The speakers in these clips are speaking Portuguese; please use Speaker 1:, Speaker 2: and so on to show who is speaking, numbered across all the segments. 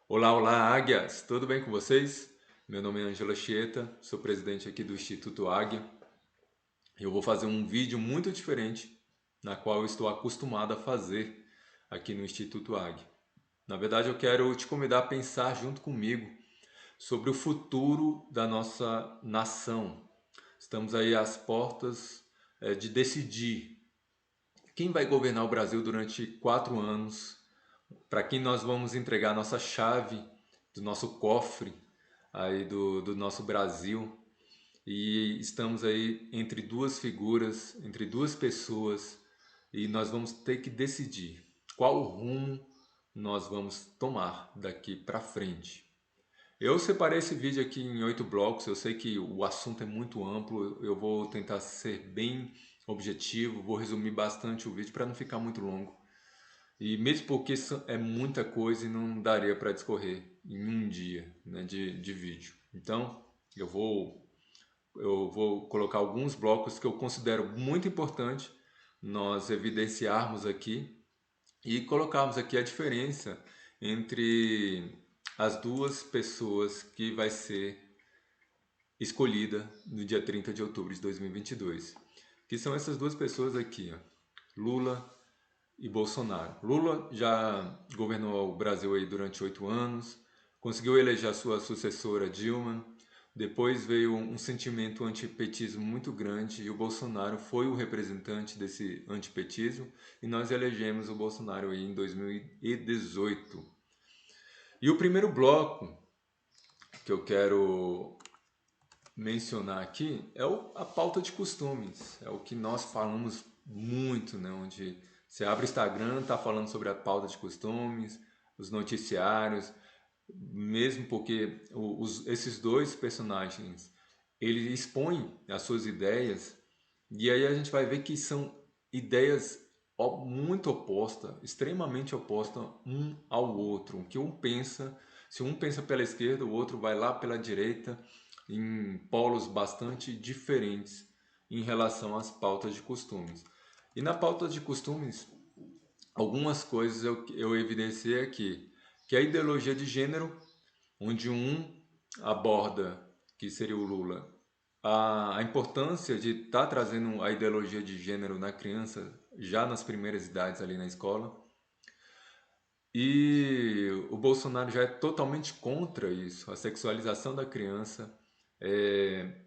Speaker 1: Olá, olá, águias! Tudo bem com vocês? Meu nome é Ângelo Chieta, sou presidente aqui do Instituto Águia. Eu vou fazer um vídeo muito diferente, na qual eu estou acostumado a fazer aqui no Instituto Águia. Na verdade, eu quero te convidar a pensar junto comigo sobre o futuro da nossa nação. Estamos aí às portas, de decidir quem vai governar o Brasil durante 4 anos, para quem nós vamos entregar a nossa chave do nosso cofre aí do nosso Brasil. E estamos aí entre duas figuras, entre duas pessoas, e nós vamos ter que decidir qual rumo nós vamos tomar daqui para frente. Eu separei esse vídeo aqui em 8 blocos. Eu sei que o assunto é muito amplo, eu vou tentar ser bem objetivo, vou resumir bastante o vídeo para não ficar muito longo. E mesmo porque isso é muita coisa e não daria para discorrer em um dia, né, de vídeo. Então, eu vou colocar alguns blocos que eu considero muito importante nós evidenciarmos aqui e colocarmos aqui a diferença entre as duas pessoas que vai ser escolhida no dia 30 de outubro de 2022, que são essas duas pessoas aqui, ó, Lula e Bolsonaro. Lula já governou o Brasil aí durante 8 anos, conseguiu eleger a sua sucessora Dilma. Depois veio um sentimento antipetismo muito grande e o Bolsonaro foi o representante desse antipetismo e nós elegemos o Bolsonaro aí em 2018. E o primeiro bloco que eu quero mencionar aqui é a pauta de costumes. É o que nós falamos muito, né? Onde você abre o Instagram, tá falando sobre a pauta de costumes, os noticiários, mesmo porque esses dois personagens eles expõem as suas ideias e aí a gente vai ver que são ideias muito opostas, extremamente opostas um ao outro. O que um pensa, se um pensa pela esquerda, o outro vai lá pela direita, em polos bastante diferentes em relação às pautas de costumes. E na pauta de costumes, algumas coisas eu evidenciei aqui, que é a ideologia de gênero, onde um aborda, que seria o Lula, a importância de estar trazendo a ideologia de gênero na criança já nas primeiras idades ali na escola. E o Bolsonaro já é totalmente contra isso, a sexualização da criança,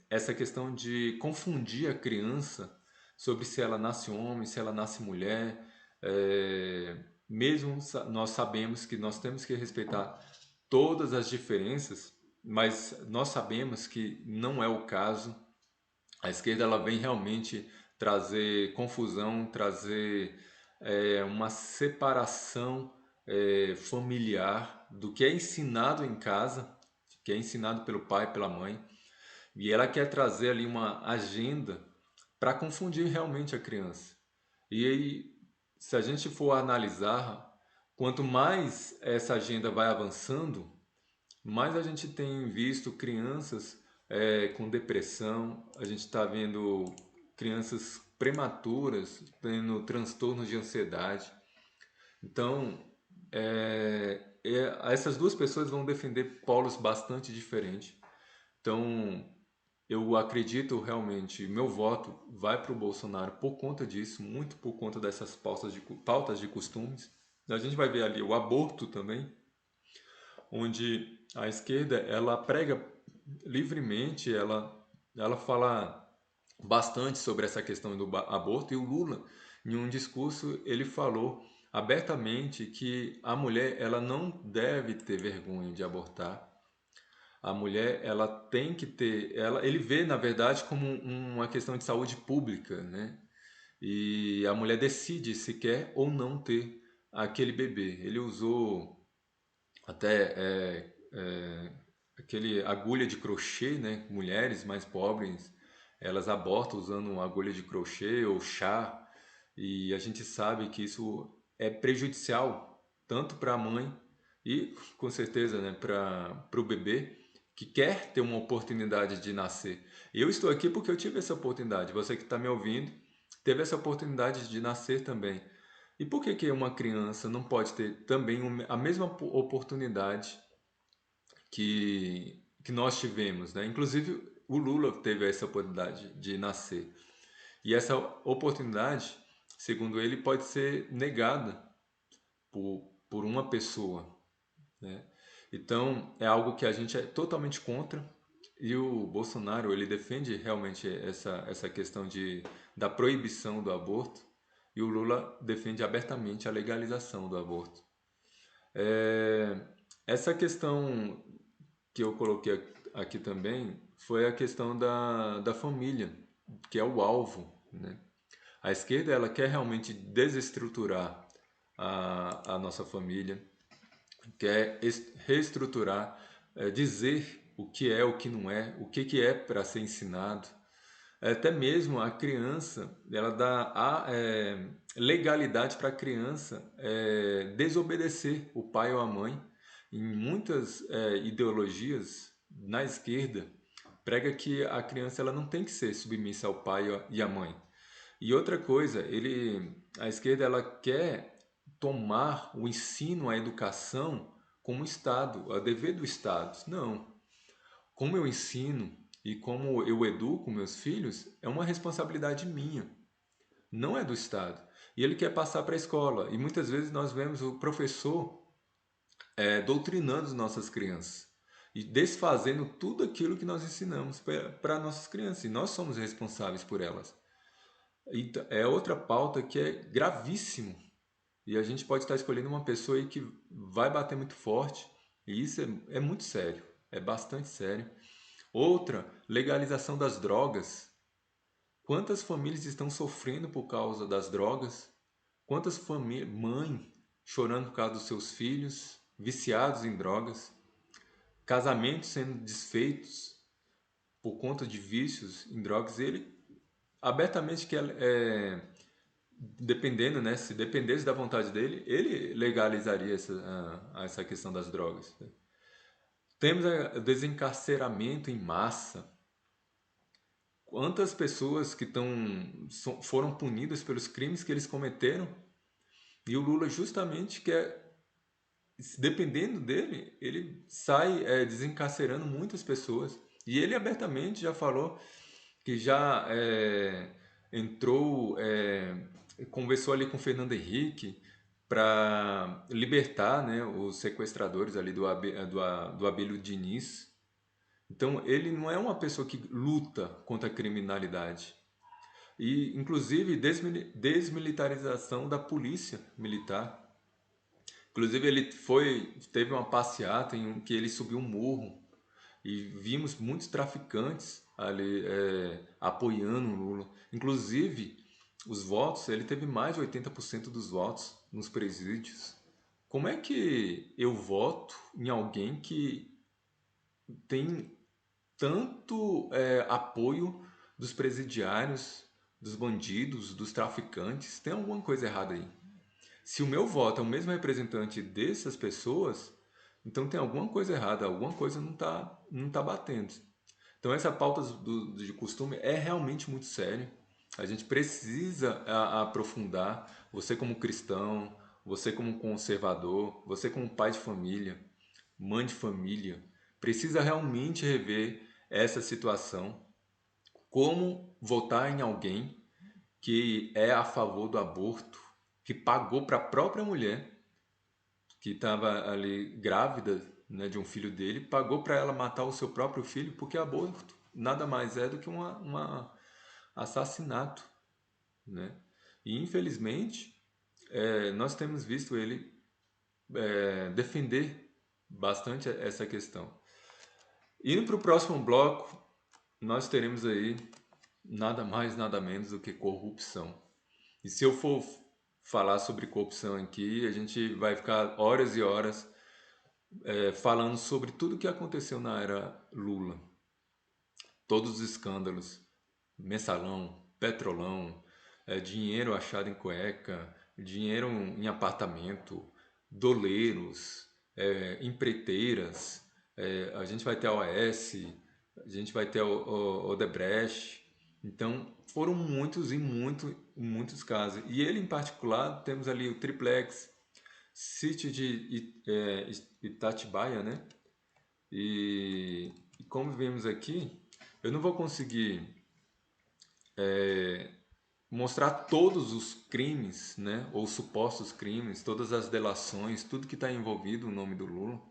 Speaker 1: essa questão de confundir a criança sobre se ela nasce homem, se ela nasce mulher. Mesmo nós sabemos que nós temos que respeitar todas as diferenças, mas nós sabemos que não é o caso. A esquerda ela vem realmente trazer confusão, trazer uma separação familiar do que é ensinado em casa, que é ensinado pelo pai, pela mãe, e ela quer trazer ali uma agenda para confundir realmente a criança. E aí, se a gente for analisar, quanto mais essa agenda vai avançando, mais a gente tem visto crianças com depressão, a gente está vendo crianças prematuras tendo transtornos de ansiedade. Então, essas duas pessoas vão defender polos bastante diferentes. Então, eu acredito realmente, meu voto vai para o Bolsonaro por conta disso, muito por conta dessas pautas de costumes. A gente vai ver ali o aborto também, onde a esquerda ela prega livremente, ela fala bastante sobre essa questão do aborto, e o Lula, em um discurso, ele falou abertamente que a mulher ela não deve ter vergonha de abortar. A mulher ela tem que ter, ele vê na verdade como uma questão de saúde pública, né? E a mulher decide se quer ou não ter aquele bebê. Ele usou até aquele agulha de crochê, né? Mulheres mais pobres, elas abortam usando uma agulha de crochê ou chá, e a gente sabe que isso é prejudicial tanto para a mãe e, com certeza, né, para o bebê que quer ter uma oportunidade de nascer. Eu estou aqui porque eu tive essa oportunidade. Você que está me ouvindo teve essa oportunidade de nascer também. E por que que uma criança não pode ter também a mesma oportunidade que nós tivemos, né? Inclusive o Lula teve essa oportunidade de nascer. E essa oportunidade, segundo ele, pode ser negada por uma pessoa, né? Então, é algo que a gente é totalmente contra. E o Bolsonaro, ele defende realmente essa questão da proibição do aborto. E o Lula defende abertamente a legalização do aborto. É, essa questão que eu coloquei aqui também foi a questão da família, que é o alvo, né? A esquerda, ela quer realmente desestruturar a nossa família, quer reestruturar, dizer o que não é, que é para ser ensinado. Até mesmo a criança, ela dá legalidade para a criança desobedecer o pai ou a mãe. Em muitas ideologias na esquerda, prega que a criança ela não tem que ser submissa ao pai e à mãe. E outra coisa, a esquerda ela quer tomar o ensino, a educação como Estado, a dever do Estado. Não. Como eu ensino e como eu educo meus filhos é uma responsabilidade minha, não é do Estado. E ele quer passar para a escola. E muitas vezes nós vemos o professor doutrinando as nossas crianças e desfazendo tudo aquilo que nós ensinamos para nossas crianças. E nós somos responsáveis por elas. Então, é outra pauta que é gravíssimo. E a gente pode estar escolhendo uma pessoa aí que vai bater muito forte. E isso é muito sério. É bastante sério. Outra, legalização das drogas. Quantas famílias estão sofrendo por causa das drogas? Quantas famílias, mãe chorando por causa dos seus filhos, viciados em drogas, casamentos sendo desfeitos por conta de vícios em drogas. Ele abertamente quer, dependendo, né, se dependesse da vontade dele, ele legalizaria essa questão das drogas. Temos o desencarceramento em massa. Quantas pessoas que foram punidas pelos crimes que eles cometeram e o Lula justamente quer, dependendo dele, ele sai desencarcerando muitas pessoas. E ele abertamente já falou que já entrou, conversou ali com Fernando Henrique para libertar, né, os sequestradores ali do Abílio Diniz. Então ele não é uma pessoa que luta contra a criminalidade. E, inclusive, desmilitarização da polícia militar. Inclusive, teve uma passeata em que ele subiu um morro e vimos muitos traficantes ali apoiando o Lula. Inclusive, os votos, ele teve mais de 80% dos votos nos presídios. Como é que eu voto em alguém que tem tanto apoio dos presidiários, dos bandidos, dos traficantes? Tem alguma coisa errada aí. Se o meu voto é o mesmo representante dessas pessoas, então tem alguma coisa errada, alguma coisa não tá batendo. Então essa pauta de costume é realmente muito sério. A gente precisa aprofundar. Você como cristão, você como conservador, você como pai de família, mãe de família, precisa realmente rever essa situação. Como votar em alguém que é a favor do aborto, que pagou para a própria mulher que estava ali grávida, né, de um filho dele, pagou para ela matar o seu próprio filho, porque aborto nada mais é do que um assassinato, né? E infelizmente nós temos visto ele defender bastante essa questão. Indo para o próximo bloco, nós teremos aí nada mais, nada menos do que corrupção. E se eu for falar sobre corrupção aqui, a gente vai ficar horas e horas falando sobre tudo o que aconteceu na era Lula. Todos os escândalos, mensalão, petrolão, dinheiro achado em cueca, dinheiro em apartamento, doleiros, empreiteiras, a gente vai ter a OAS, a gente vai ter o Odebrecht. Então, foram muitos e muitos casos. E ele, em particular, temos ali o Triplex, sítio de Itatibaia, né? E como vemos aqui, eu não vou conseguir mostrar todos os crimes, né, ou supostos crimes, todas as delações, tudo que está envolvido no nome do Lula,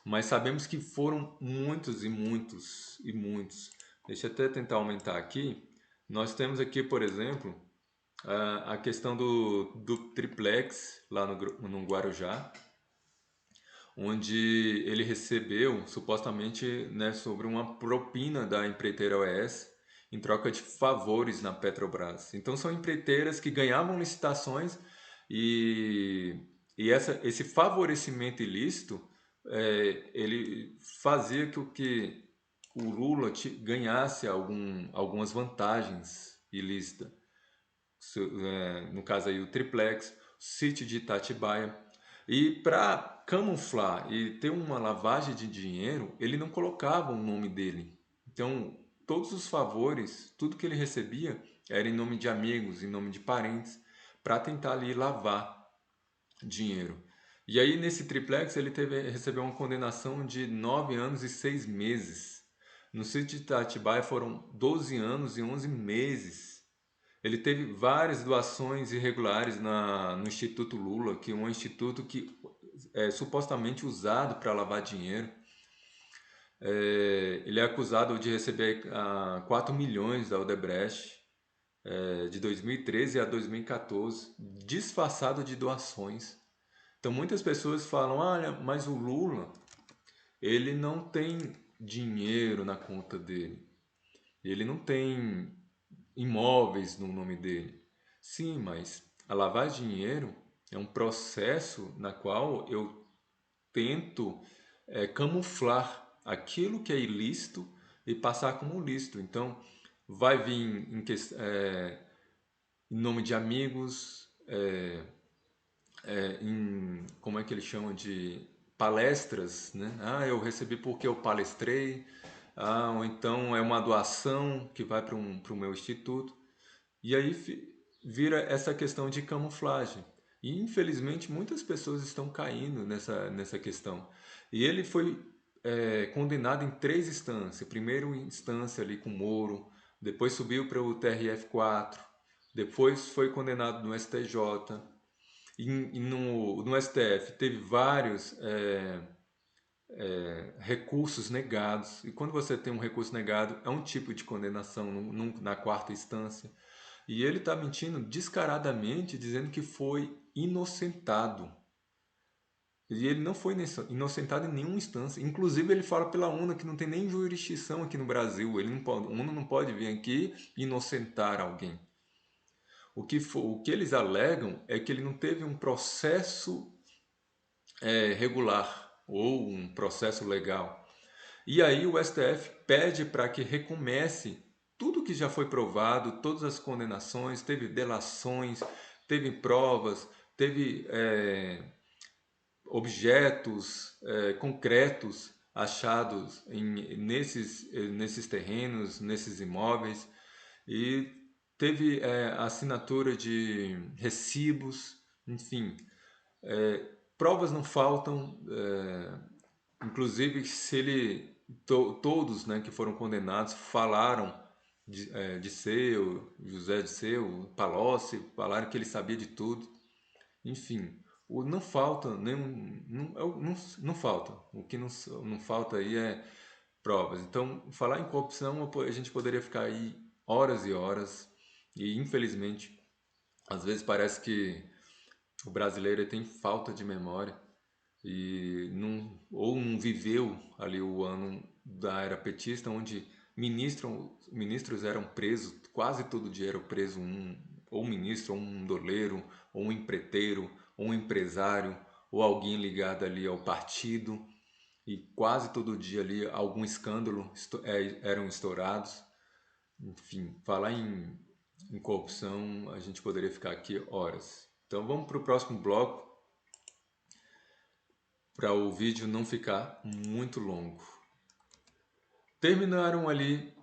Speaker 1: mas sabemos que foram muitos e muitos e muitos. Deixa eu até tentar aumentar aqui. Nós temos aqui, por exemplo, a questão do triplex lá no Guarujá, onde ele recebeu supostamente, né, sobre uma propina da empreiteira OS em troca de favores na Petrobras. Então são empreiteiras que ganhavam licitações e, esse favorecimento ilícito ele fazia com que o Lula ganhasse algumas vantagens ilícitas. No caso aí o triplex, o sítio de Itatibaia. E para camuflar e ter uma lavagem de dinheiro, ele não colocava o nome dele. Então, todos os favores, tudo que ele recebia, era em nome de amigos, em nome de parentes, para tentar ali lavar dinheiro. E aí, nesse triplex, ele recebeu uma condenação de 9 anos e 6 meses. No sítio de Itatibaia foram 12 anos e 11 meses. Ele teve várias doações irregulares no Instituto Lula, que é um instituto que é supostamente usado para lavar dinheiro. Ele é acusado de receber 4 milhões da Odebrecht de 2013 a 2014, disfarçado de doações. Então muitas pessoas falam, olha, mas o Lula, ele não tem dinheiro na conta dele. Ele não tem imóveis no nome dele. Sim, mas a lavar dinheiro é um processo na qual eu tento camuflar aquilo que é ilícito e passar como lícito. Então, vai vir em nome de amigos, como é que eles chamam de palestras, né? Ah, eu recebi porque eu palestrei. Ah, ou então é uma doação que vai para o meu instituto. E aí vira essa questão de camuflagem. E infelizmente muitas pessoas estão caindo nessa questão. E ele foi condenado em 3 instâncias. Primeiro instância ali com Moro, depois subiu para o TRF4, depois foi condenado no STJ. E no STF teve vários recursos negados. E quando você tem um recurso negado, é um tipo de condenação na 4ª instância. E ele está mentindo descaradamente, dizendo que foi inocentado. E ele não foi inocentado em nenhuma instância. Inclusive, ele fala pela ONU que não tem nem jurisdição aqui no Brasil. Ele não pode, a ONU não pode vir aqui e inocentar alguém. O que eles alegam é que ele não teve um processo regular ou um processo legal. E aí o STF pede para que recomece tudo que já foi provado, todas as condenações, teve delações, teve provas, teve objetos concretos achados nesses terrenos, nesses imóveis, e teve assinatura de recibos, enfim, provas não faltam, inclusive se todos, né, que foram condenados falaram de Seu, José de Seu, Palocci, falaram que ele sabia de tudo. Enfim, não falta nenhum, não falta. O que não falta aí é provas. Então, falar em corrupção, a gente poderia ficar aí horas e horas, e infelizmente, às vezes parece que o brasileiro tem falta de memória e ou não viveu ali o ano da era petista, onde ministros eram presos, quase todo dia era preso ou um ministro, ou um doleiro, ou um empreiteiro, ou um empresário, ou alguém ligado ali ao partido, e quase todo dia ali algum escândalo eram estourados. Enfim, falar em corrupção, a gente poderia ficar aqui horas. Então vamos para o próximo bloco, para o vídeo não ficar muito longo. Terminaram ali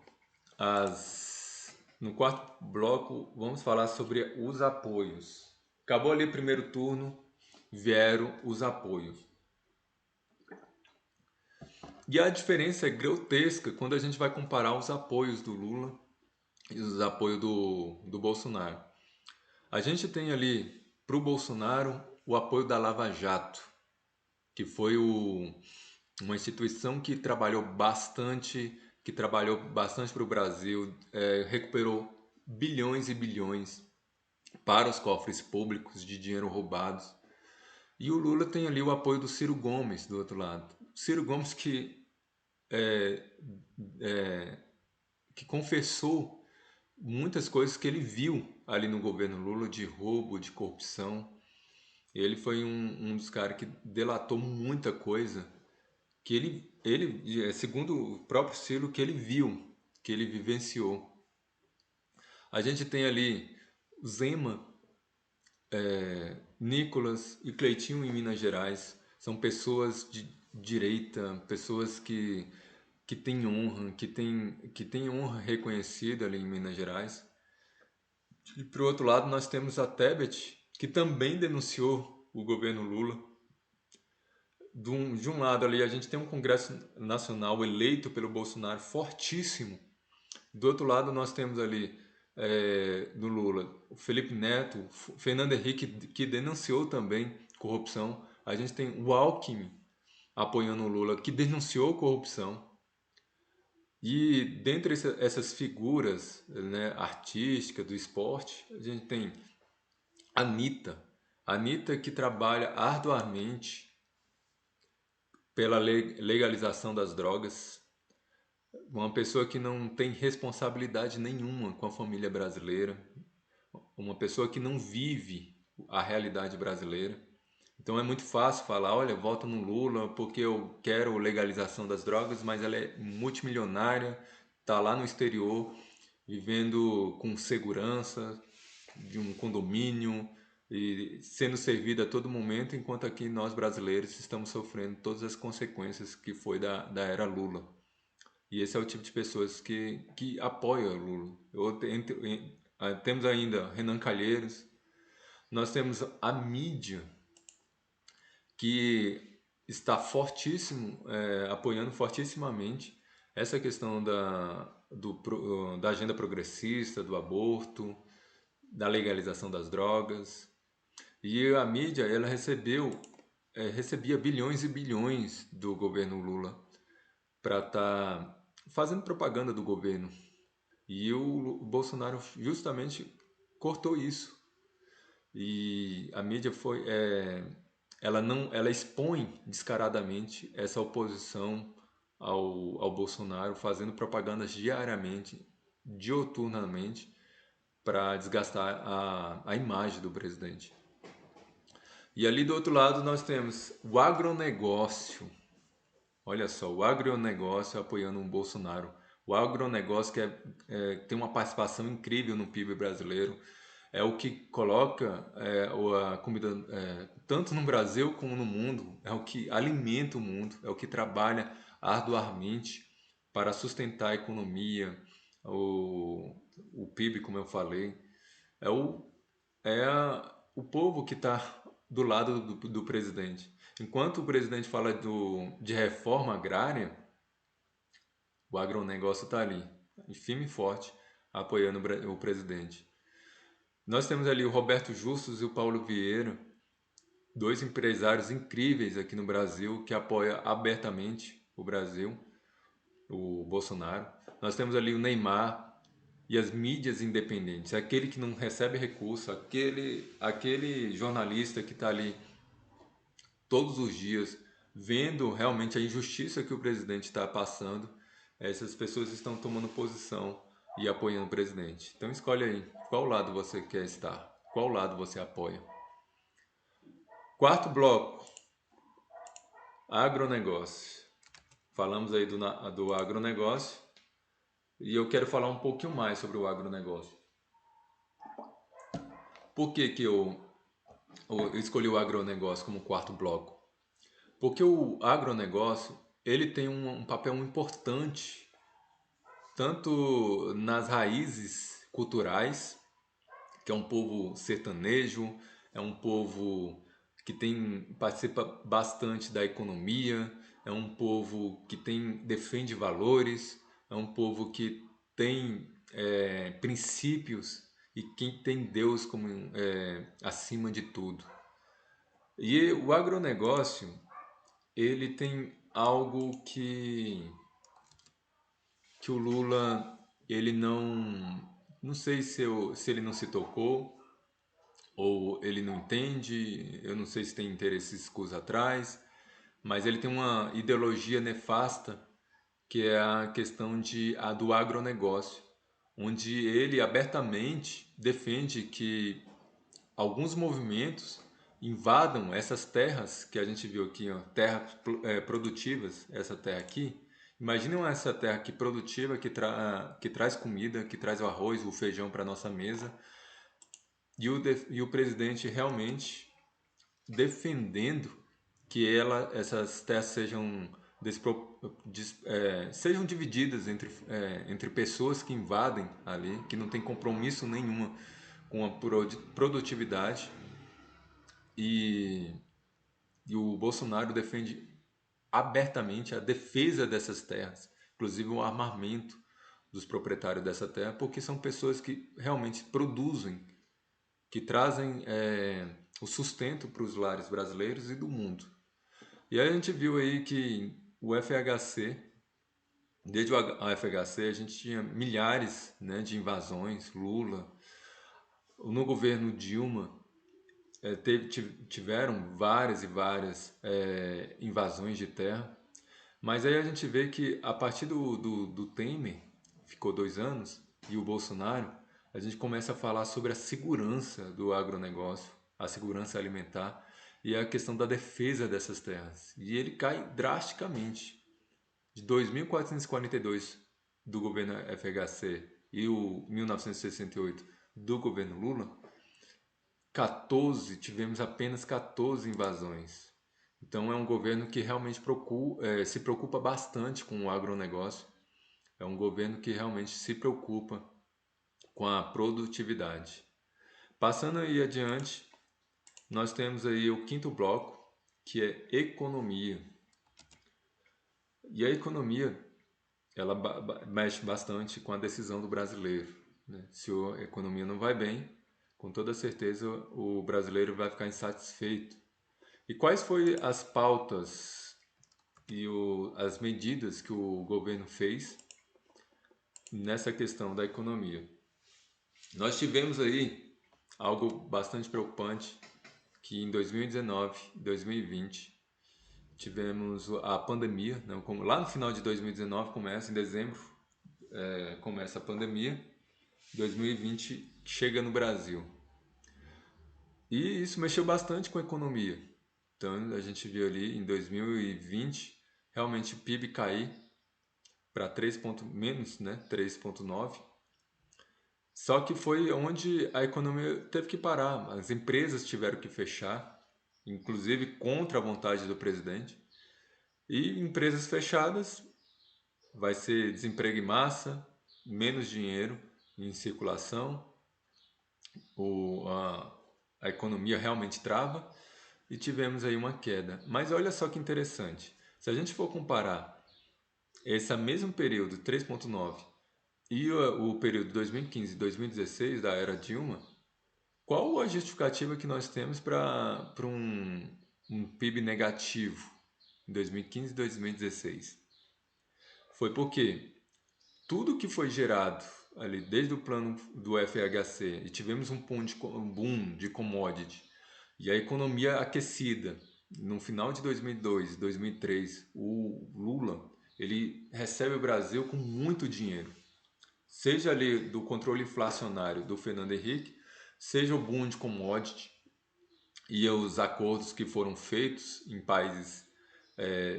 Speaker 1: no quarto bloco, vamos falar sobre os apoios. Acabou ali o primeiro turno, vieram os apoios. E a diferença é grotesca quando a gente vai comparar os apoios do Lula e os apoios do Bolsonaro. A gente tem ali para o Bolsonaro o apoio da Lava Jato, que foi uma instituição que trabalhou bastante para o Brasil, recuperou bilhões e bilhões para os cofres públicos de dinheiro roubados. E o Lula tem ali o apoio do Ciro Gomes do outro lado. Ciro Gomes que confessou muitas coisas que ele viu ali no governo Lula de roubo, de corrupção. Ele foi um dos caras que delatou muita coisa que segundo o próprio Ciro, que ele viu, que ele vivenciou. A gente tem ali Zema, Nicolas e Cleitinho em Minas Gerais. São pessoas de direita, pessoas que têm honra, que têm honra reconhecida ali em Minas Gerais. E por outro lado, nós temos a Tebet, que também denunciou o governo Lula. De um lado ali, a gente tem um Congresso Nacional eleito pelo Bolsonaro fortíssimo. Do outro lado, nós temos ali, do Lula, o Felipe Neto, o Fernando Henrique, que denunciou também corrupção. A gente tem o Alckmin apoiando o Lula, que denunciou corrupção. E dentre essas figuras, né, artísticas, do esporte, a gente tem a Anitta. A Anitta que trabalha arduamente pela legalização das drogas. Uma pessoa que não tem responsabilidade nenhuma com a família brasileira. Uma pessoa que não vive a realidade brasileira. Então é muito fácil falar, olha, voto no Lula porque eu quero legalização das drogas, mas ela é multimilionária, está lá no exterior, vivendo com segurança, de um condomínio e sendo servida a todo momento, enquanto aqui nós brasileiros estamos sofrendo todas as consequências que foi da era Lula. E esse é o tipo de pessoas que apoia o Lula. Temos ainda Renan Calheiros, nós temos a mídia que está fortíssimo, apoiando fortissimamente essa questão da agenda progressista, do aborto, da legalização das drogas. E a mídia, ela recebia bilhões e bilhões do governo Lula para estar fazendo propaganda do governo. E o Bolsonaro justamente cortou isso. E a mídia ela expõe descaradamente essa oposição ao Bolsonaro, fazendo propagandas diariamente, dioturnamente, para desgastar a imagem do presidente. E ali do outro lado nós temos o agronegócio. Olha só, o agronegócio apoiando o Bolsonaro. O agronegócio tem uma participação incrível no PIB brasileiro. É o que coloca a comida, tanto no Brasil como no mundo, é o que alimenta o mundo, é o que trabalha arduamente para sustentar a economia, o PIB, como eu falei. É o, o povo que está do lado do presidente. Enquanto o presidente fala de reforma agrária, o agronegócio está ali, firme e forte, apoiando o presidente. Nós temos ali o Roberto Justus e o Paulo Vieira, dois empresários incríveis aqui no Brasil, que apoiam abertamente o Brasil, o Bolsonaro. Nós temos ali o Neymar e as mídias independentes, aquele que não recebe recurso, aquele jornalista que está ali todos os dias vendo realmente a injustiça que o presidente está passando. Essas pessoas estão tomando posição e apoiando o presidente. Então escolhe aí, qual lado você quer estar, qual lado você apoia. Quarto bloco, agronegócio. Falamos aí do agronegócio e eu quero falar um pouquinho mais sobre o agronegócio. Por que eu escolhi o agronegócio como quarto bloco? Porque o agronegócio ele tem um papel importante tanto nas raízes culturais, que é um povo sertanejo, é um povo que participa bastante da economia, é um povo que defende valores, é um povo que tem princípios e que tem Deus como acima de tudo. E o agronegócio, ele tem algo que o Lula, ele não sei se ele não se tocou ou ele não entende, eu não sei se tem interesses escusos atrás, mas ele tem uma ideologia nefasta que é a questão do agronegócio, onde ele abertamente defende que alguns movimentos invadam essas terras que a gente viu aqui, ó, terras produtivas, essa terra aqui. Imaginem essa terra aqui produtiva que traz comida, que traz o arroz, o feijão para nossa mesa, e o presidente realmente defendendo que essas terras sejam divididas entre pessoas que invadem ali, que não tem compromisso nenhuma com a produtividade, e, e o Bolsonaro defende abertamente a defesa dessas terras, inclusive o armamento dos proprietários dessa terra, porque são pessoas que realmente produzem, que trazem o sustento para os lares brasileiros e do mundo. E aí a gente viu aí que o FHC, desde o FHC, a gente tinha milhares, né, de invasões, Lula. No governo Dilma, tiveram várias e várias invasões de terra. Mas aí a gente vê que a partir do Temer, ficou 2 anos, e o Bolsonaro, a gente começa a falar sobre a segurança do agronegócio, a segurança alimentar e a questão da defesa dessas terras. E ele cai drasticamente. De 2.442 do governo FHC e o 1968 do governo Lula, tivemos apenas 14 invasões. Então é um governo que realmente se preocupa bastante com o agronegócio. É um governo que realmente se preocupa com a produtividade. Passando aí adiante, nós temos aí o quinto bloco, que é economia. E a economia, ela mexe bastante com a decisão do brasileiro, né? Se a economia não vai bem, com toda certeza o brasileiro vai ficar insatisfeito. E quais foram as pautas e as medidas que o governo fez nessa questão da economia? Nós tivemos aí algo bastante preocupante, que em 2019, 2020, tivemos a pandemia, né? Lá no final de 2019 começa, em dezembro, começa a pandemia, 2020 chega no Brasil. E isso mexeu bastante com a economia. Então a gente viu ali em 2020 realmente o PIB cair para menos, né, 3,9. Só que foi onde a economia teve que parar, as empresas tiveram que fechar, inclusive contra a vontade do presidente. E empresas fechadas vai ser desemprego em massa, menos dinheiro em circulação, a economia realmente trava e tivemos aí uma queda. Mas olha só que interessante, se a gente for comparar esse mesmo período, 3,9, e o período 2015 e 2016 da era Dilma, qual a justificativa que nós temos para um PIB negativo em 2015 e 2016? Foi porque tudo que foi gerado ali desde o plano do FHC e tivemos um boom de commodity e a economia aquecida no final de 2002, 2003, o Lula, ele recebe o Brasil com muito dinheiro. Seja ali do controle inflacionário do Fernando Henrique, seja o boom de commodity e os acordos que foram feitos em países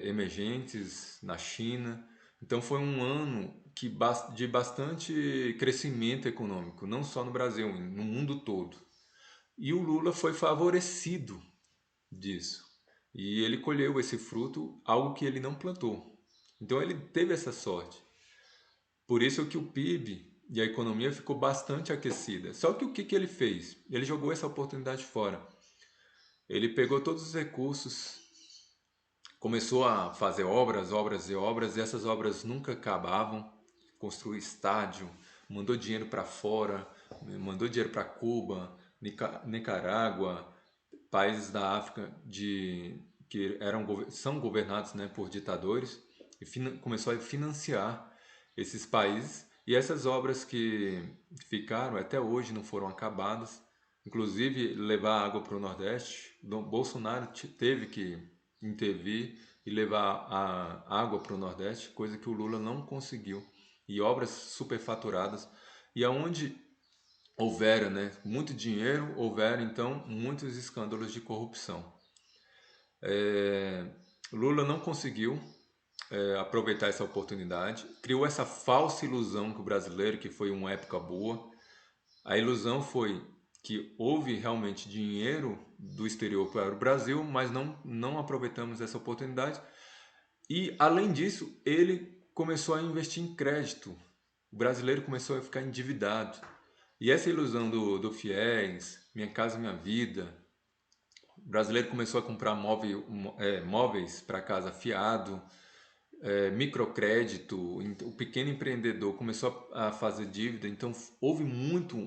Speaker 1: emergentes, na China. Então foi um ano de bastante crescimento econômico, não só no Brasil, no mundo todo. E o Lula foi favorecido disso. E ele colheu esse fruto, algo que ele não plantou. Então ele teve essa sorte. Por isso que o PIB e a economia ficou bastante aquecida. Só que o que ele fez? Ele jogou essa oportunidade fora. Ele pegou todos os recursos Começou a fazer obras, obras e obras, e essas obras nunca acabavam. Construiu estádio, mandou dinheiro para fora, mandou dinheiro para Cuba, Nicarágua, países da África que são governados, né, por ditadores, e começou a financiar esses países. E essas obras que ficaram até hoje não foram acabadas, inclusive levar água para o Nordeste. Bolsonaro teve que intervir e levar a água para o Nordeste, coisa que o Lula não conseguiu. E obras superfaturadas. E aonde houveram, né, muito dinheiro, houveram então muitos escândalos de corrupção. Lula não conseguiu aproveitar essa oportunidade, criou essa falsa ilusão que o brasileiro, que foi uma época boa. A ilusão foi que houve realmente dinheiro do exterior para o Brasil, mas não aproveitamos essa oportunidade. E, além disso, ele começou a investir em crédito. O brasileiro começou a ficar endividado. E essa ilusão do FIES, Minha Casa Minha Vida, o brasileiro começou a comprar móveis para casa fiado, microcrédito, o pequeno empreendedor começou a fazer dívida, então houve muito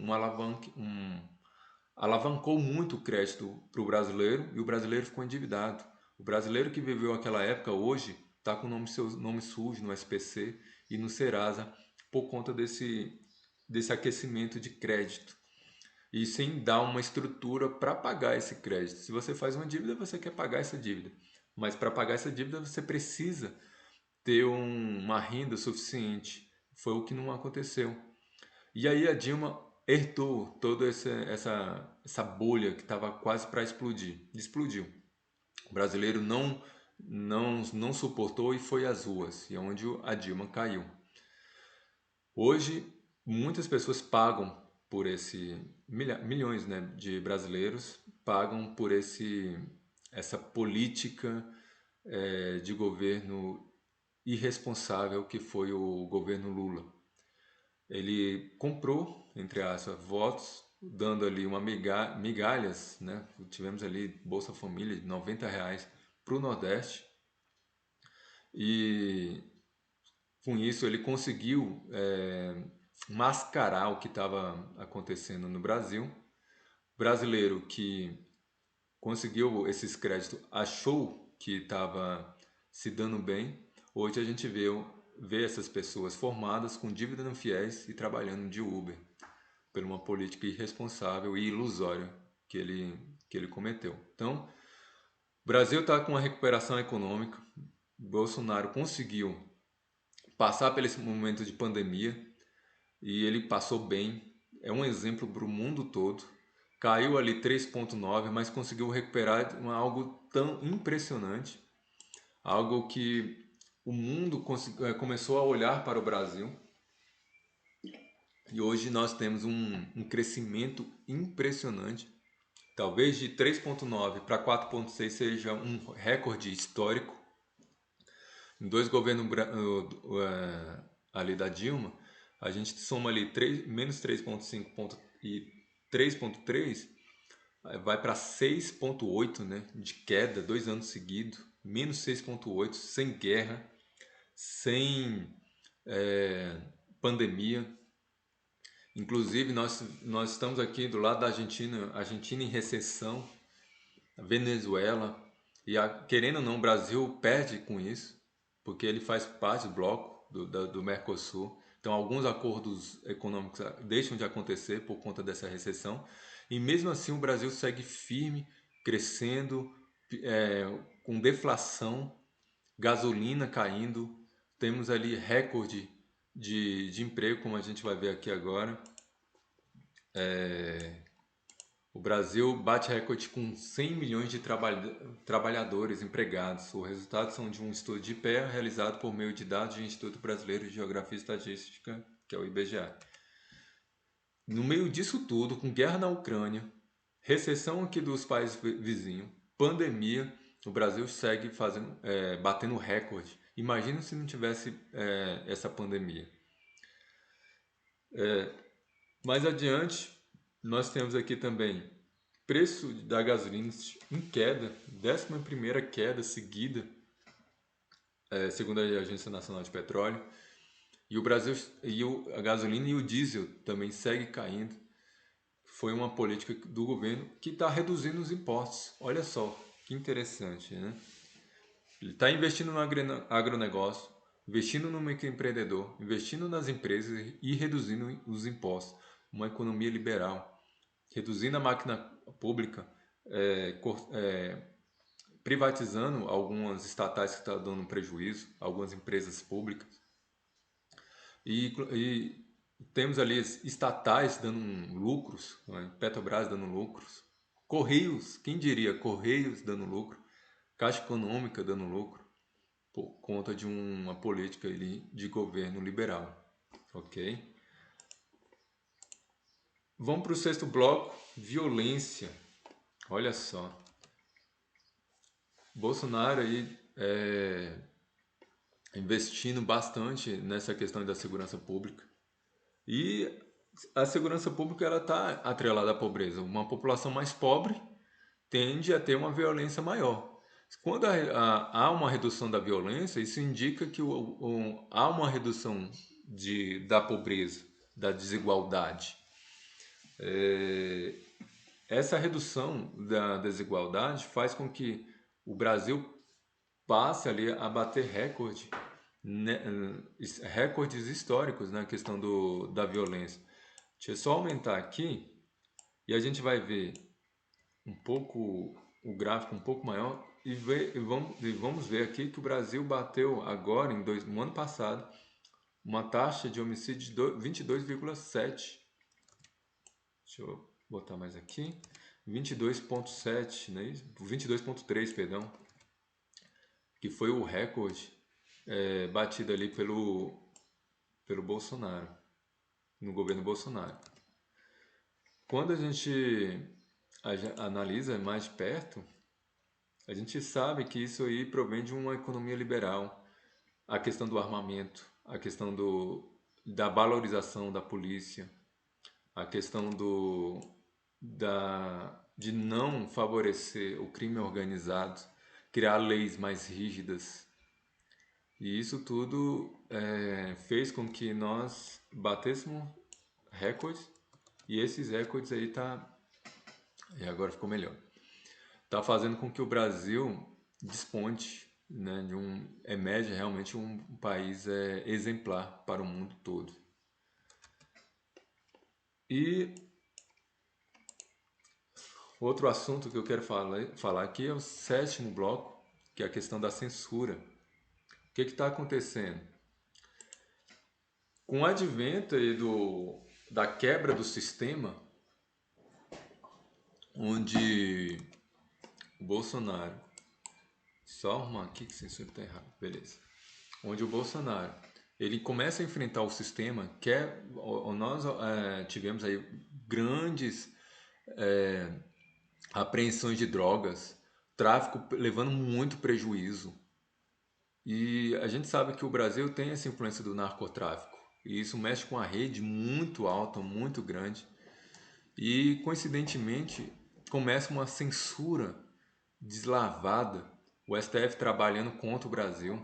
Speaker 1: alavancou muito o crédito para o brasileiro e o brasileiro ficou endividado. O brasileiro que viveu aquela época hoje está com seu nome sujo no SPC e no Serasa por conta desse aquecimento de crédito e sem dar uma estrutura para pagar esse crédito. Se você faz uma dívida, você quer pagar essa dívida, mas para pagar essa dívida você precisa ter uma renda suficiente. Foi o que não aconteceu. E aí a Dilma herdou toda essa bolha que estava quase para explodir. Explodiu. O brasileiro não suportou e foi às ruas, e é onde a Dilma caiu. Hoje, muitas pessoas pagam por milhões, né, de brasileiros pagam por essa política de governo irresponsável que foi o governo Lula. Ele comprou, entre aspas, votos, dando ali migalhas, né? Tivemos ali Bolsa Família de R$ 90 para o Nordeste e com isso ele conseguiu mascarar o que estava acontecendo no Brasil. O brasileiro que conseguiu esses créditos achou que estava se dando bem. Hoje a gente vê essas pessoas formadas com dívida no FIES e trabalhando de Uber por uma política irresponsável e ilusória que ele cometeu. Então, o Brasil está com uma recuperação econômica. Bolsonaro conseguiu passar por esse momento de pandemia e ele passou bem. É um exemplo para o mundo todo. Caiu ali 3,9, mas conseguiu recuperar algo tão impressionante, algo que o mundo começou a olhar para o Brasil. E hoje nós temos um crescimento impressionante. Talvez de 3,9 para 4,6 seja um recorde histórico. Em dois governos ali da Dilma, a gente soma ali menos 3,5 e 3,3, vai para 6,8, né, de queda, 2 anos seguidos, menos 6,8, sem guerra, sem pandemia. Inclusive, nós estamos aqui do lado da Argentina em recessão, Venezuela, e querendo ou não, o Brasil perde com isso, porque ele faz parte do bloco do Mercosul. Então, alguns acordos econômicos deixam de acontecer por conta dessa recessão. E mesmo assim, o Brasil segue firme, crescendo, com deflação, gasolina caindo. Temos ali recorde de emprego, como a gente vai ver aqui agora. O Brasil bate recorde com 100 milhões de trabalhadores empregados. Os resultados são de um estudo de IPEA realizado por meio de dados do Instituto Brasileiro de Geografia e Estatística, que é o IBGE. No meio disso tudo, com guerra na Ucrânia, recessão aqui dos países vizinhos, pandemia, o Brasil segue batendo recorde. Imagina se não tivesse essa pandemia. Mais adiante, nós temos aqui também preço da gasolina em queda, 11ª queda seguida. segundo a Agência Nacional de Petróleo. E o Brasil, a gasolina e o diesel também segue caindo. Foi uma política do governo que está reduzindo os impostos. Olha só, que interessante, né? Ele está investindo no agronegócio, investindo no microempreendedor, investindo nas empresas e reduzindo os impostos. Uma economia liberal, reduzindo a máquina pública, privatizando algumas estatais que estão dando prejuízo, algumas empresas públicas. E temos ali estatais dando lucros, né? Petrobras dando lucros, Correios, quem diria, Correios dando lucro, Caixa Econômica dando lucro, por conta de uma política ali de governo liberal, ok? Vamos para o sexto bloco, violência. Olha só, Bolsonaro aí investindo bastante nessa questão da segurança pública. E a segurança pública ela está atrelada à pobreza. Uma população mais pobre tende a ter uma violência maior. Quando há uma redução da violência, isso indica que há uma redução da pobreza, da desigualdade. Essa redução da desigualdade faz com que o Brasil passe ali a bater né, recordes históricos na questão da violência. Deixa eu só aumentar aqui e a gente vai ver um pouco o gráfico um pouco maior e vamos ver aqui que o Brasil bateu agora no ano passado uma taxa de homicídio de 22,7. Deixa eu botar mais aqui. 22,7, né? 22,3, perdão, que foi o recorde batido ali pelo Bolsonaro, no governo Bolsonaro. Quando a gente analisa mais de perto, a gente sabe que isso aí provém de uma economia liberal, a questão do armamento, a questão da valorização da polícia, a questão de não favorecer o crime organizado, criar leis mais rígidas. E isso tudo fez com que nós batêssemos recordes, e esses recordes aí e agora ficou melhor. Tá fazendo com que o Brasil desponte, né, emerge realmente um país exemplar para o mundo todo. E outro assunto que eu quero falar aqui é o sétimo bloco, que é a questão da censura. O que está acontecendo? Com o advento aí da quebra do sistema, onde o Bolsonaro, só arrumar aqui que a censura está errada, beleza. Onde o Bolsonaro, ele começa a enfrentar o sistema, nós tivemos aí grandes apreensões de drogas, tráfico levando muito prejuízo. E a gente sabe que o Brasil tem essa influência do narcotráfico. E isso mexe com a rede muito alta, muito grande. E, coincidentemente, começa uma censura deslavada. O STF trabalhando contra o Brasil.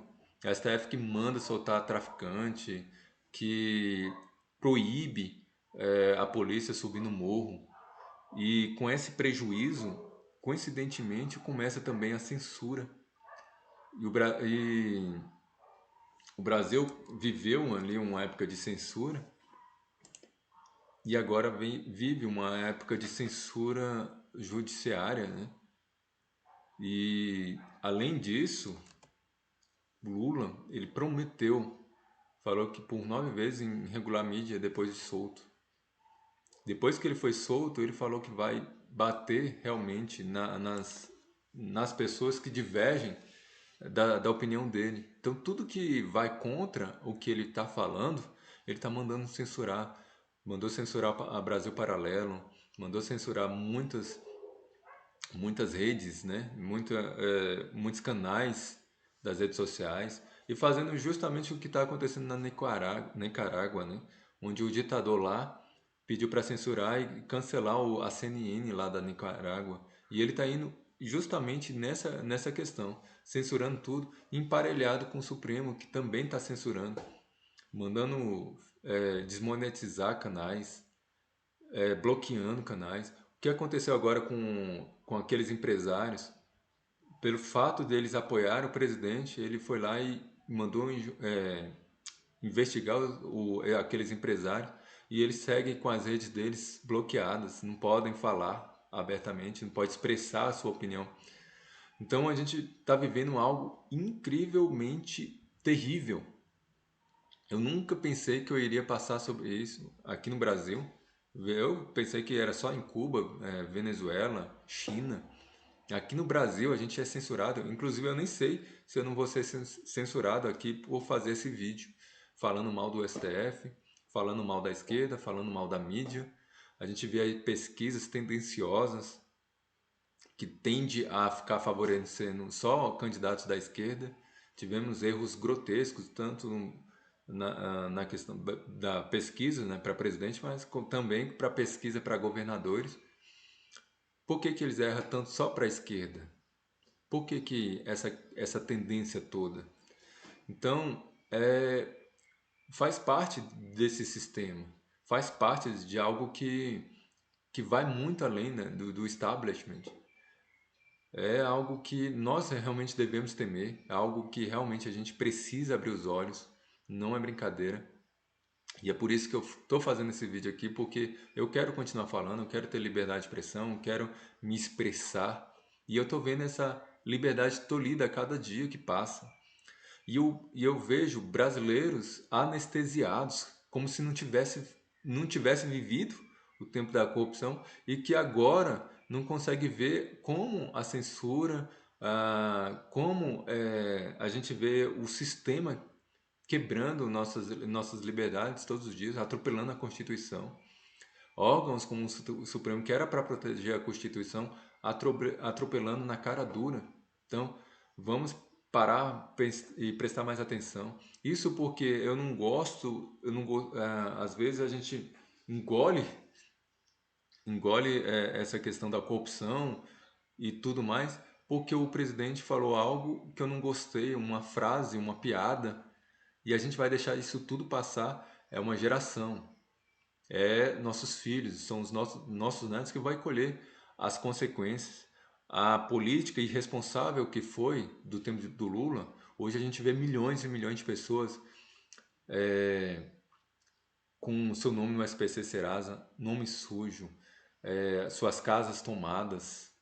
Speaker 1: O STF que manda soltar traficante, que proíbe a polícia subir no morro. E com esse prejuízo, coincidentemente, começa também a censura. E o Brasil viveu ali uma época de censura e agora vive uma época de censura judiciária, né? E além disso, Lula, ele falou que por 9 vezes em regular mídia depois de solto. Depois que ele foi solto, ele falou que vai bater realmente nas pessoas que divergem da opinião dele. Então, tudo que vai contra o que ele está falando, ele está mandando censurar. Mandou censurar a Brasil Paralelo, mandou censurar muitas redes, né? Muitos canais das redes sociais, e fazendo justamente o que está acontecendo na Nicarágua, né? Onde o ditador lá pediu para censurar e cancelar a CNN lá da Nicarágua. E ele está indo justamente nessa questão, censurando tudo, emparelhado com o Supremo, que também está censurando, mandando desmonetizar canais, bloqueando canais. O que aconteceu agora com aqueles empresários? Pelo fato deles apoiarem o presidente, ele foi lá e mandou investigar aqueles empresários e eles seguem com as redes deles bloqueadas, não podem falar abertamente, não pode expressar a sua opinião. Então a gente está vivendo algo incrivelmente terrível. Eu nunca pensei que eu iria passar sobre isso aqui no Brasil. Eu pensei que era só em Cuba, Venezuela, China. Aqui no Brasil a gente é censurado. Inclusive eu nem sei se eu não vou ser censurado aqui por fazer esse vídeo falando mal do STF, falando mal da esquerda, falando mal da mídia. A gente vê aí pesquisas tendenciosas que tende a ficar favorecendo só candidatos da esquerda. Tivemos erros grotescos, tanto na questão da pesquisa, né, para presidente, mas também para pesquisa para governadores. Por que eles erram tanto só para a esquerda? Por que essa tendência toda? Então, faz parte desse sistema, faz parte de algo que vai muito além, né, do establishment. É algo que nós realmente devemos temer, é algo que realmente a gente precisa abrir os olhos, não é brincadeira. E é por isso que eu estou fazendo esse vídeo aqui, porque eu quero continuar falando, eu quero ter liberdade de expressão, eu quero me expressar. E eu estou vendo essa liberdade tolhida a cada dia que passa. E eu vejo brasileiros anestesiados, como se não tivesse vivido o tempo da corrupção e que agora não consegue ver como a censura, como a gente vê o sistema quebrando nossas liberdades todos os dias, atropelando a Constituição. Órgãos como o Supremo, que era para proteger a Constituição, atropelando na cara dura. Então, vamos parar e prestar mais atenção. Isso porque eu não gosto, às vezes a gente engole essa questão da corrupção e tudo mais, porque o presidente falou algo que eu não gostei, uma frase, uma piada, e a gente vai deixar isso tudo passar. É uma geração, nossos filhos, são os nossos netos que vai colher as consequências. A política irresponsável que foi do tempo do Lula, hoje a gente vê milhões e milhões de pessoas com seu nome no SPC Serasa, nome sujo, suas casas tomadas,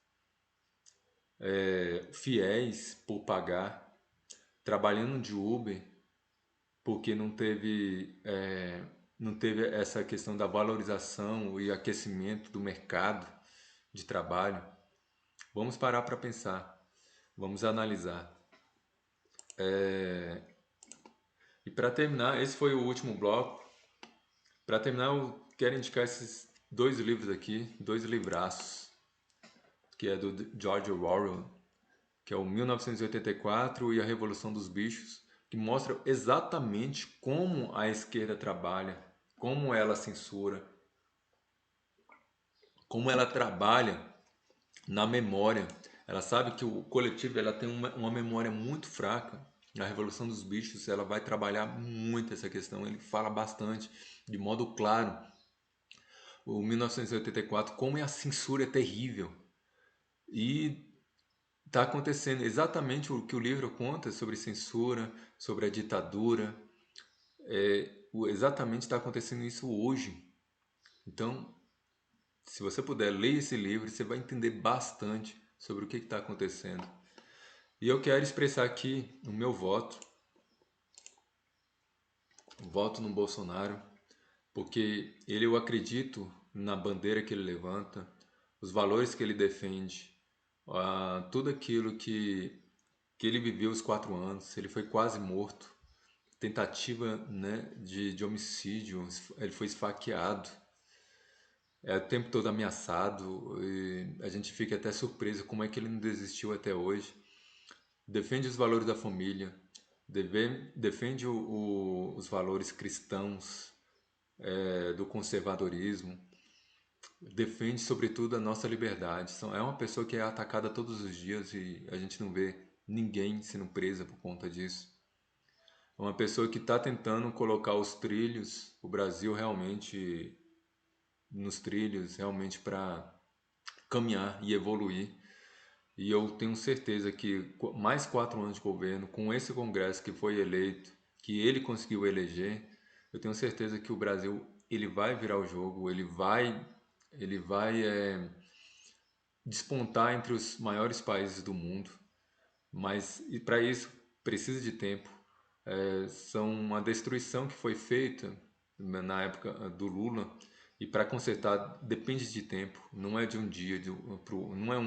Speaker 1: fiéis por pagar, trabalhando de Uber, porque não teve essa questão da valorização e aquecimento do mercado de trabalho. Vamos parar para pensar, vamos analisar. E para terminar, esse foi o último bloco. Para terminar, eu quero indicar esses dois livros aqui, dois livraços, que é do George Orwell, que é o 1984 e a Revolução dos Bichos, que mostra exatamente como a esquerda trabalha, como ela censura, como ela trabalha na memória. Ela sabe que o coletivo ela tem uma memória muito fraca. A Revolução dos Bichos ela vai trabalhar muito essa questão. Ele fala bastante, de modo claro, o 1984, como a censura é terrível. E está acontecendo exatamente o que o livro conta sobre censura, sobre a ditadura. Exatamente está acontecendo isso hoje. Então, se você puder ler esse livro, você vai entender bastante sobre o que está acontecendo. E eu quero expressar aqui o meu voto no Bolsonaro, porque eu acredito na bandeira que ele levanta, os valores que ele defende, tudo aquilo que ele viveu os 4 anos. Ele foi quase morto, tentativa, né, de homicídio, ele foi esfaqueado, o tempo todo ameaçado, e a gente fica até surpreso como é que ele não desistiu até hoje. Defende os valores da família, defende os valores cristãos, do conservadorismo, defende sobretudo a nossa liberdade. É uma pessoa que é atacada todos os dias e a gente não vê ninguém sendo presa por conta disso. É uma pessoa que está tentando colocar os trilhos, o Brasil realmente nos trilhos, realmente para caminhar e evoluir. E eu tenho certeza que mais 4 anos de governo, com esse Congresso que foi eleito, que ele conseguiu eleger, eu tenho certeza que o Brasil ele vai virar o jogo, ele vai despontar entre os maiores países do mundo. Mas e para isso precisa de tempo. São uma destruição que foi feita na época do Lula e para consertar depende de tempo. Não é de um dia, não é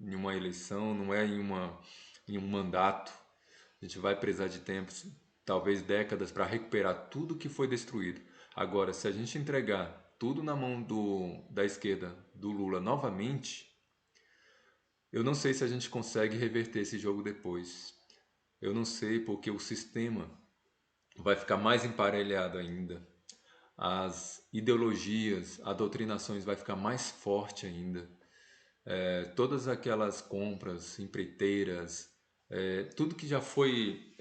Speaker 1: em uma eleição, não é em um mandato. A gente vai precisar de tempos, talvez décadas, para recuperar tudo que foi destruído. Agora, se a gente entregar tudo na mão da esquerda, do Lula novamente, eu não sei se a gente consegue reverter esse jogo depois. Eu não sei porque o sistema vai ficar mais emparelhado ainda. As ideologias, as doutrinações vai ficar mais forte ainda. Todas aquelas compras, empreiteiras, tudo que já foi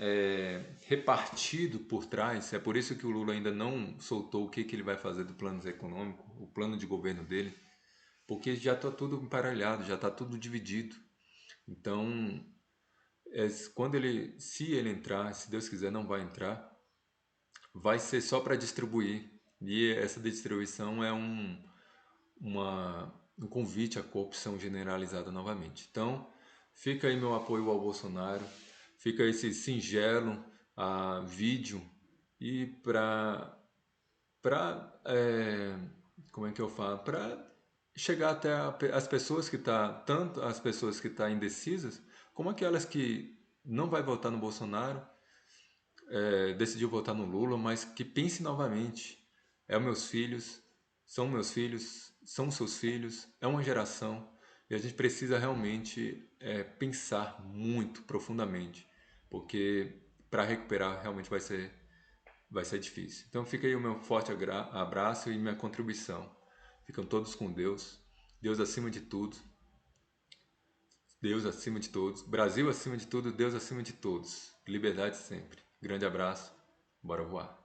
Speaker 1: repartido por trás, é por isso que o Lula ainda não soltou o que, que ele vai fazer do plano econômico, o plano de governo dele, porque já está tudo emparelhado, já está tudo dividido. Então, se ele entrar, se Deus quiser, não vai entrar, vai ser só para distribuir. E essa distribuição é um convite à corrupção generalizada novamente. Então, fica aí meu apoio ao Bolsonaro, fica esse singelo vídeo e para como é que eu falo, para chegar até as pessoas que tanto as pessoas que tá indecisas, como aquelas que não vai votar no Bolsonaro, decidiu votar no Lula, mas que pense novamente. É os meus filhos, são seus filhos, é uma geração e a gente precisa realmente pensar muito profundamente, porque para recuperar realmente vai ser difícil. Então fica aí o meu forte abraço e minha contribuição. Ficam todos com Deus, Deus acima de tudo, Deus acima de todos, Brasil acima de tudo, Deus acima de todos. Liberdade sempre. Grande abraço, bora voar.